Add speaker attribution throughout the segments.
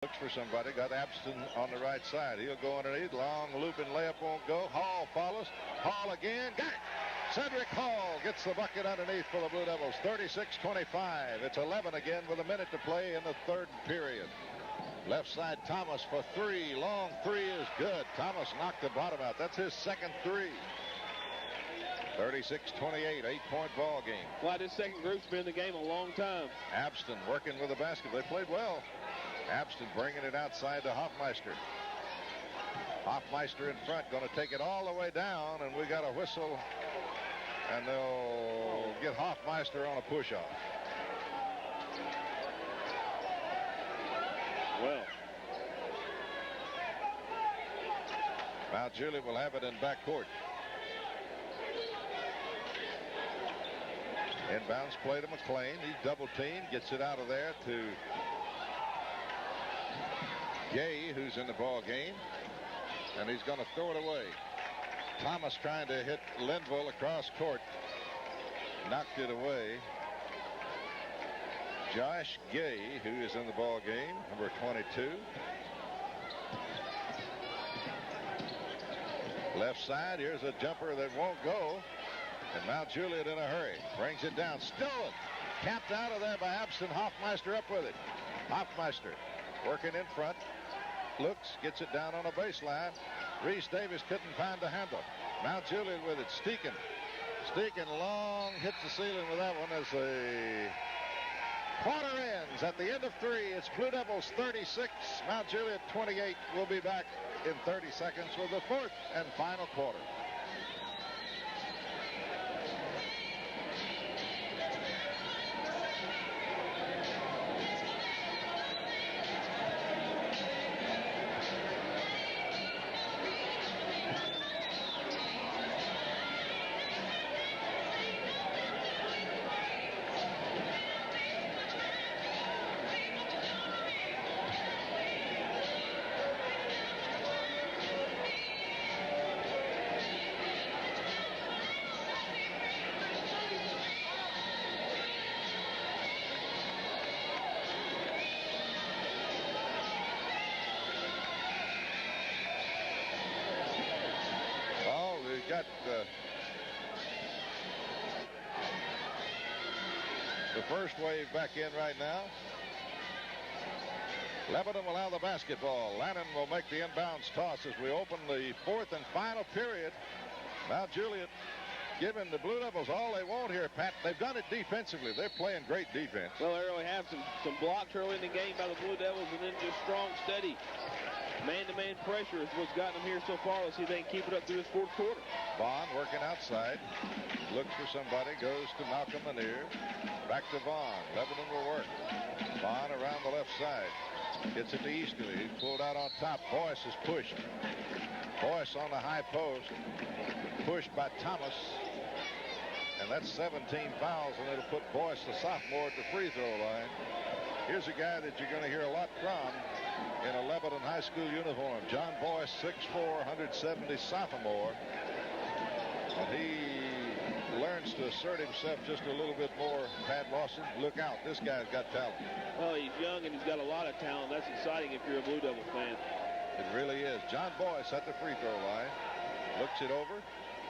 Speaker 1: Looks for somebody. Got Abston on the right side. He'll go underneath. Long looping layup won't go. Hall follows. Hall again. Got it. Cedric Hall gets the bucket underneath for the Blue Devils. 36-25. It's 11 again with a minute to play in the third period. Left side Thomas for three. Long three is good. Thomas knocked the bottom out. That's his second three. 36-28, 8-point ball game.
Speaker 2: Well, this second group's been in the game a long time.
Speaker 1: Abston working with the basket. They played well. Abston bringing it outside to Hoffmeister. Hoffmeister in front, going to take it all the way down, and we got a whistle, and they'll get Hoffmeister on a push-off.
Speaker 2: Well,
Speaker 1: MtJuliet will have it in backcourt. Inbounds play to McLean. He's double teamed, gets it out of there to Gay, who's in the ball game, and he's going to throw it away. Thomas trying to hit Linville across court, knocked it away. Josh Gay, who is in the ball game, number 22. Left side, here's a jumper that won't go, and MtJuliet in a hurry brings it down. Stolen, capped out of there by Abston. Hoffmeister up with it. Hoffmeister working in front. Looks, gets it down on a baseline. Reese Davis couldn't find the handle. MtJuliet with it. Steeken long, hits the ceiling with that one as the quarter ends. At the end of three, it's Blue Devils 36, MtJuliet 28. We'll be back in 30 seconds with the fourth and final quarter. Got the first wave back in right now. Lebanon will have the basketball. Lannon will make the inbounds toss as we open the fourth and final period. MtJuliet giving the Blue Devils all they want here, Pat. They've done it defensively. They're playing great defense.
Speaker 2: Well, they really have some blocks early in the game by the Blue Devils, and then just strong, steady man-to-man pressure is what's gotten them here so far. Let's see if they can keep it up through this fourth quarter.
Speaker 1: Vaughn working outside. Looks for somebody. Goes to Malcolm Lanier. Back to Vaughn. Lebanon will work. Vaughn around the left side. Gets it to Easterly. He's pulled out on top. Boyce is pushed. Boyce on the high post. Pushed by Thomas. And that's 17 fouls, and it'll put Boyce, the sophomore, at the free throw line. Here's a guy that you're going to hear a lot from in a Lebanon High School uniform. John Boyce, 6'4", 170 sophomore. And he learns to assert himself just a little bit more. Pat Lawson, look out. This guy's got talent.
Speaker 2: Well, he's young and he's got a lot of talent. That's exciting if you're a Blue Devil fan.
Speaker 1: It really is. John Boyce at the free throw line. Looks it over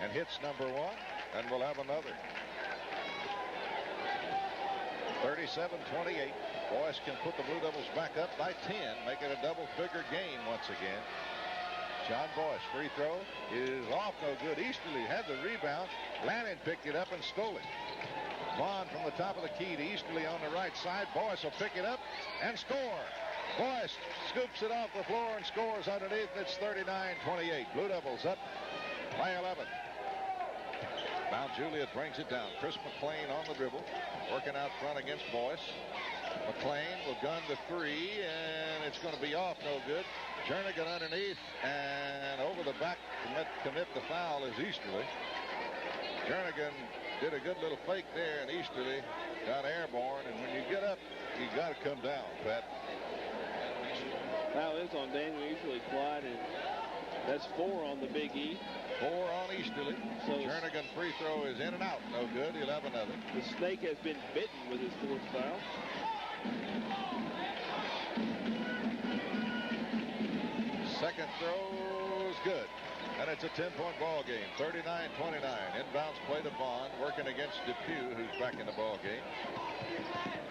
Speaker 1: and hits number one. And we'll have another. 37-28. Boyce can put the Blue Devils back up by 10, make it a double-figure game once again. John Boyce, free throw is off, no good. Easterly had the rebound. Lannon picked it up and stole it. Vaughn from the top of the key to Easterly on the right side. Boyce will pick it up and score. Boyce scoops it off the floor and scores underneath. It's 39-28. Blue Devils up by 11. MtJuliet brings it down. Chris McLean on the dribble, working out front against Boyce. McLean will gun the three, and it's going to be off, no good. Jernigan underneath, and over the back commit the foul is Easterly. Jernigan did a good little fake there, and Easterly got airborne, and when you get up, you got to come down, Pat.
Speaker 2: Foul is on Daniel Easterly, Clyde, and that's 4 on the Big E.
Speaker 1: 4 on Easterly. So Jernigan free throw is in and out, no good. He'll have another.
Speaker 2: The Snake has been bitten with his fourth foul.
Speaker 1: Second throw is good. And it's a 10-point ball game. 39-29. Inbounds play to Vaughn, working against Depew, who's back in the ball game.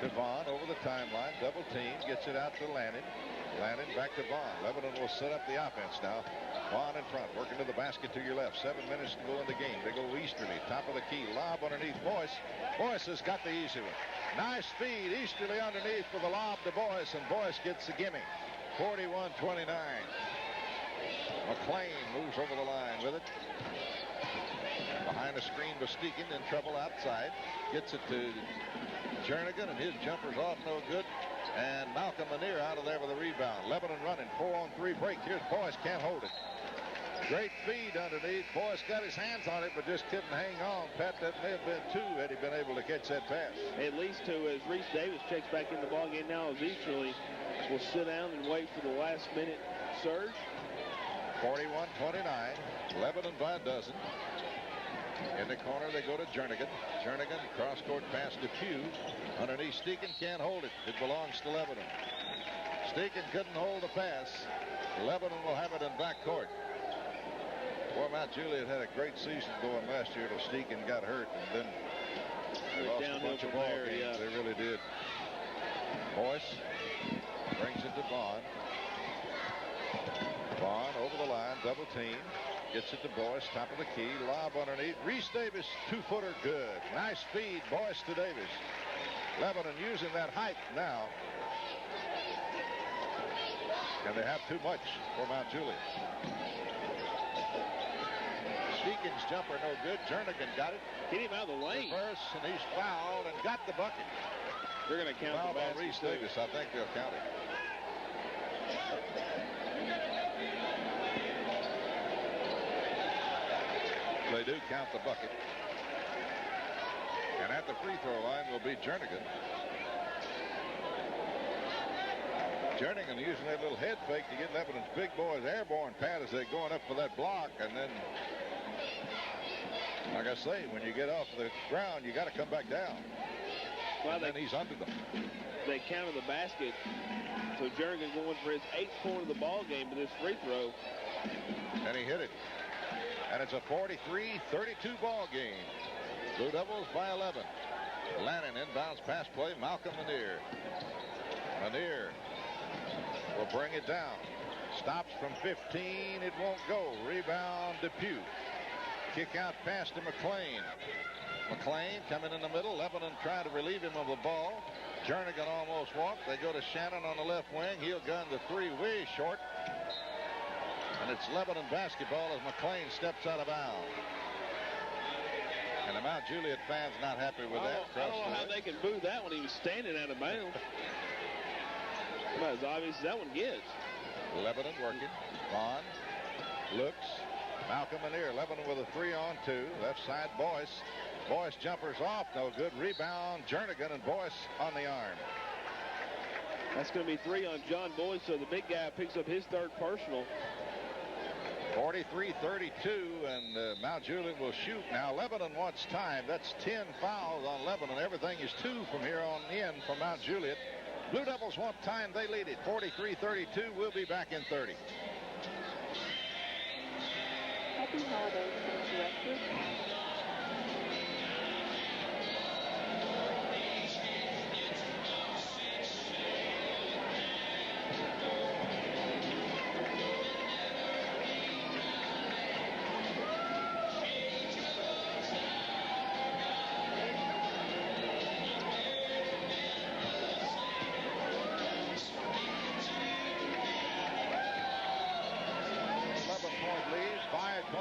Speaker 1: Devon over the timeline, double team, gets it out to Lannon. Lannon back to Vaughn. Lebanon will set up the offense now. Vaughn in front, working to the basket to your left. 7 minutes to go in the game. They go Easterly, top of the key, lob underneath Boyce. Boyce has got the easy one. Nice feed, Easterly underneath for the lob to Boyce, and Boyce gets the gimme. 41-29. McLean moves over the line with it. Behind the screen was Steeken, in trouble outside. Gets it to Jernigan, and his jumper's off, no good. And Malcolm Lanier out of there with a rebound. Lebanon running, 4-on-3 break. Here's Boyce, can't hold it. Great feed underneath. Boyce got his hands on it, but just couldn't hang on. Pat, that may have been two had he been able to catch that pass.
Speaker 2: At least two, as Reese Davis checks back in the ballgame now, as Easterly will sit down and wait for the last minute surge.
Speaker 1: 41-29. Lebanon by a dozen. In the corner, they go to Jernigan. Jernigan, cross-court pass to Pugh. Underneath, Steeken can't hold it. It belongs to Lebanon. Steeken couldn't hold the pass. Lebanon will have it in backcourt. Boy, MtJuliet had a great season going last year till Steeken got hurt, and then they lost a bunch of ball games. Yeah. They really did. Boyce brings it to Vaughn. Vaughn over the line, double team. Gets it to Boyce, top of the key, lob underneath. Reese Davis, two-footer, good. Nice feed, Boyce to Davis. Lebanon using that height now. And they have too much for MtJuliet. Steeken's jumper, no good. Jernigan got it.
Speaker 2: Get him out of the lane.
Speaker 1: Reverse, and he's fouled and got the bucket.
Speaker 2: They're going to count
Speaker 1: foul
Speaker 2: the
Speaker 1: by Reese Davis. I think they'll count it. They do count the bucket. And at the free throw line will be Jernigan. Jernigan using that little head fake to get Lebanon's big boys airborne, Pat, as they're going up for that block. And then, like I say, when you get off the ground, you got to come back down. Well, and then he's under them.
Speaker 2: They counted the basket. So Jernigan going for his 8th point of the ball game to this free throw.
Speaker 1: And he hit it. And it's a 43-32 ball game. Blue Devils by 11. Lannon inbounds pass play. Malcolm Lanier. Lanier will bring it down. Stops from 15. It won't go. Rebound Depew. Kick out pass to McLean. McLean coming in the middle. Lebanon trying to relieve him of the ball. Jernigan almost walked. They go to Shannon on the left wing. He'll gun the three way short. And it's Lebanon basketball as McLean steps out of bounds. And the MtJuliet fans not happy with that.
Speaker 2: I don't know how they can boo that when he was standing out of bounds. About as obvious as that one gets.
Speaker 1: Lebanon working. Vaughn looks. Malcolm Lanier. Lebanon with a 3-on-2. Left side Boyce. Boyce jumpers off. No good. Rebound Jernigan, and Boyce on the arm.
Speaker 2: That's going to be 3 on John Boyce, so the big guy picks up his 3rd personal.
Speaker 1: 43-32, and MtJuliet will shoot now. Lebanon wants time. That's 10 fouls on Lebanon. Everything is 2 from here on in for MtJuliet. Blue Devils want time. They lead it 43-32. We'll be back in 30.
Speaker 3: Happy holidays, director.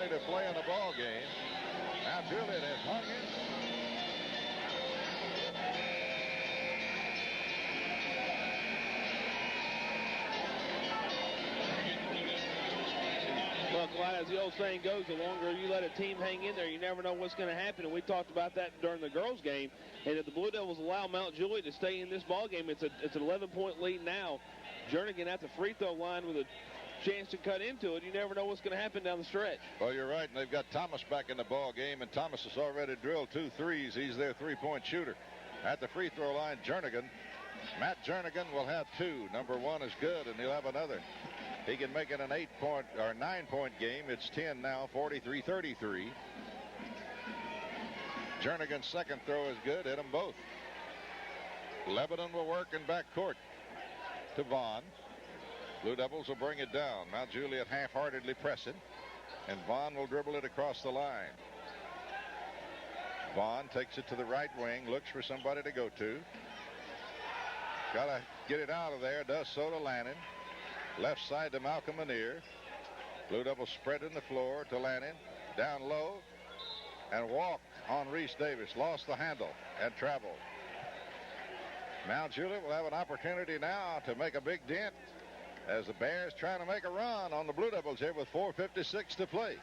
Speaker 1: To play in the ball game. MtJuliet has hung in.
Speaker 2: Well, Clyde, as the old saying goes, the longer you let a team hang in there, you never know what's going to happen. And we talked about that during the girls' game. And if the Blue Devils allow MtJuliet to stay in this ball game, it's an 11-point lead now. Jernigan at the free throw line with a chance to cut into it. You never know what's going to happen down the stretch.
Speaker 1: Well, you're right, and they've got Thomas back in the ball game, and Thomas has already drilled 2 threes. He's their 3-point shooter. At the free throw line, Jernigan. Matt Jernigan will have 2. Number 1 is good, and he'll have another. he can make it an 8-point or 9-point game. It's 10 now, 43-33. Jernigan's second throw is good. Hit them both. Lebanon will work in backcourt to Vaughn. Blue Devils will bring it down. Mount Juliet half-heartedly pressing, and Vaughn will dribble it across the line. Vaughn takes it to the right wing, looks for somebody to go to. Got to get it out of there. Does so to Lannon. Left side to Malcolm Manier. Blue Devils spreading the floor to Lannon. Down low and walk on Reese Davis. Lost the handle and traveled. Mount Juliet will have an opportunity now to make a big dent as the Bears trying to make a run on the Blue Devils here with 4:56 to play.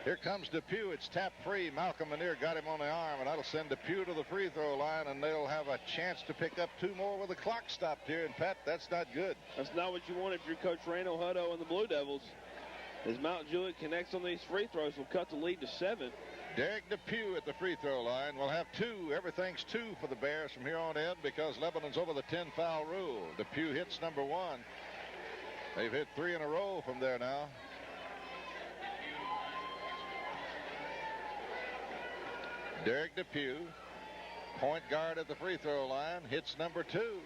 Speaker 1: Here comes Depew. It's tap free. Malcolm Manier got him on the arm, and that'll send Depew to the free throw line, and they'll have a chance to pick up 2 more with the clock stopped here. And Pat, that's not good.
Speaker 2: That's not what you want if you're Coach Randall Hutto and the Blue Devils. As Mount Juliet connects on these free throws, will cut the lead to 7.
Speaker 1: Derek Depew at the free throw line will have 2. Everything's 2 for the Bears from here on in because Lebanon's over the 10-foul rule. Depew hits number 1. They've hit 3 in a row from there now. Derek Depew, point guard at the free throw line, hits number 2,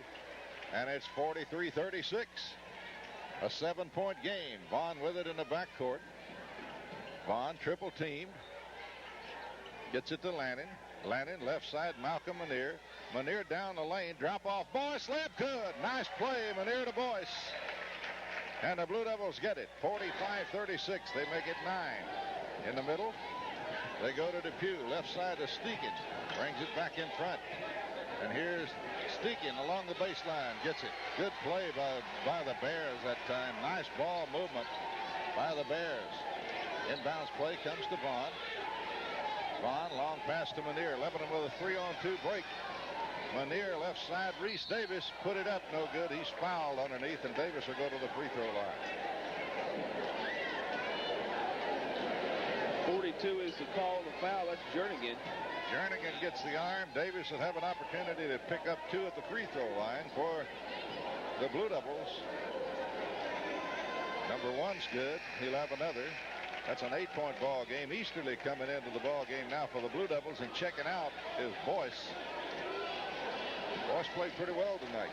Speaker 1: and it's 43-36. A 7-point game. Vaughn with it in the backcourt. Vaughn triple teamed. Gets it to Lannon. Lannon left side, Malcolm Manier. Manier down the lane, drop off. Boyce layup good. Nice play, Manier to Boyce. And the Blue Devils get it. 45-36. They make it 9. In the middle, they go to Depew. Left side to Steeken. Brings it back in front. And here's Steeken along the baseline. Gets it. Good play by the Bears that time. Nice ball movement by the Bears. Inbounds play comes to Vaughn. Vaughn, long pass to Manier. Lebanon with a 3-on-2 break. Manier left side. Reese Davis put it up. No good. He's fouled underneath, and Davis will go to the free throw line.
Speaker 2: 42 is the call of the foul. That's Jernigan.
Speaker 1: Jernigan gets the arm. Davis will have an opportunity to pick up 2 at the free throw line for the Blue Devils. Number 1's good. He'll have another. That's an 8-point ball game. Easterly coming into the ball game now for the Blue Devils, and checking out is Boyce. Boyce played pretty well tonight.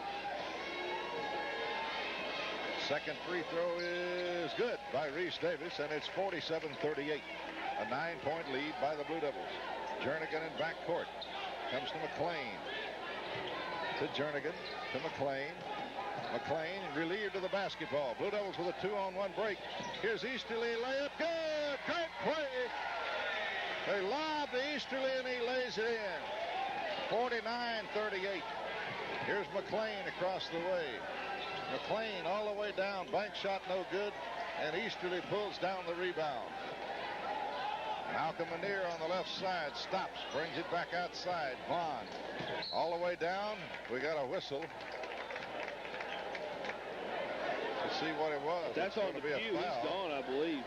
Speaker 1: Second free throw is good by Reese Davis, and it's 47-38. A 9-point lead by the Blue Devils. Jernigan in backcourt. Comes to McLean. To Jernigan. To McLean. McLean relieved of the basketball. Blue Devils with a 2-on-1 break. Here's Easterly. Layup. Good. Great play. They lob to Easterly, and he lays it in. 49-38. Here's McLean across the way. McLean all the way down. Bank shot no good. And Easterly pulls down the rebound. Malcolm Manier on the left side stops, brings it back outside. Vaughn all the way down. We got a whistle. Let's see what it was.
Speaker 2: That's on Depew. He's gone, I believe.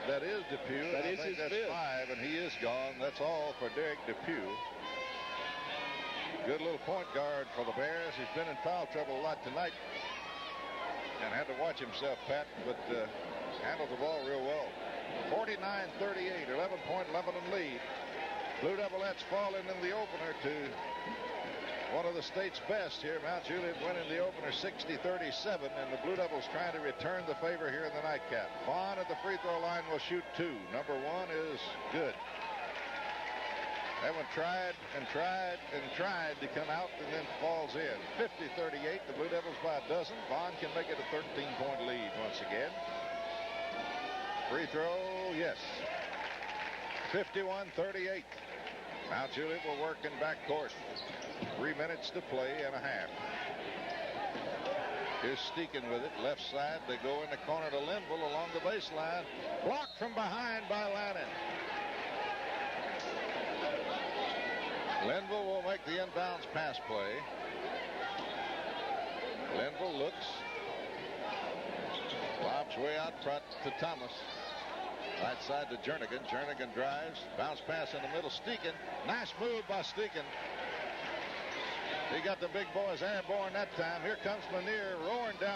Speaker 1: That is Depew.
Speaker 2: That is his fifth.
Speaker 1: 5, and he is gone. That's all for Derek Depew. Good little point guard for the Bears. He's been in foul trouble a lot tonight and had to watch himself, Pat, but handled the ball real well. 49-38, 11-point Lebanon lead. Blue Devils falling in the opener to one of the state's best here. Mount Juliet winning the opener 60-37, and the Blue Devils trying to return the favor here in the nightcap. Vaughn at the free throw line will shoot 2. Number 1 is good. That one tried and tried and tried to come out and then falls in. 50-38, the Blue Devils by a dozen. Vaughn can make it a 13-point lead once again. Free throw, yes. 51-38. Mount Juliet will work in backcourt. 3 minutes to play and a half. Here's Steeken with it. Left side, they go in the corner to Linville along the baseline. Blocked from behind by Lannon. Linville will make the inbounds pass play. Linville looks. Lobs way out front to Thomas. Right side to Jernigan. Jernigan drives. Bounce pass in the middle. Steeken. Nice move by Steeken. He got the big boys airborne that time. Here comes Manier roaring down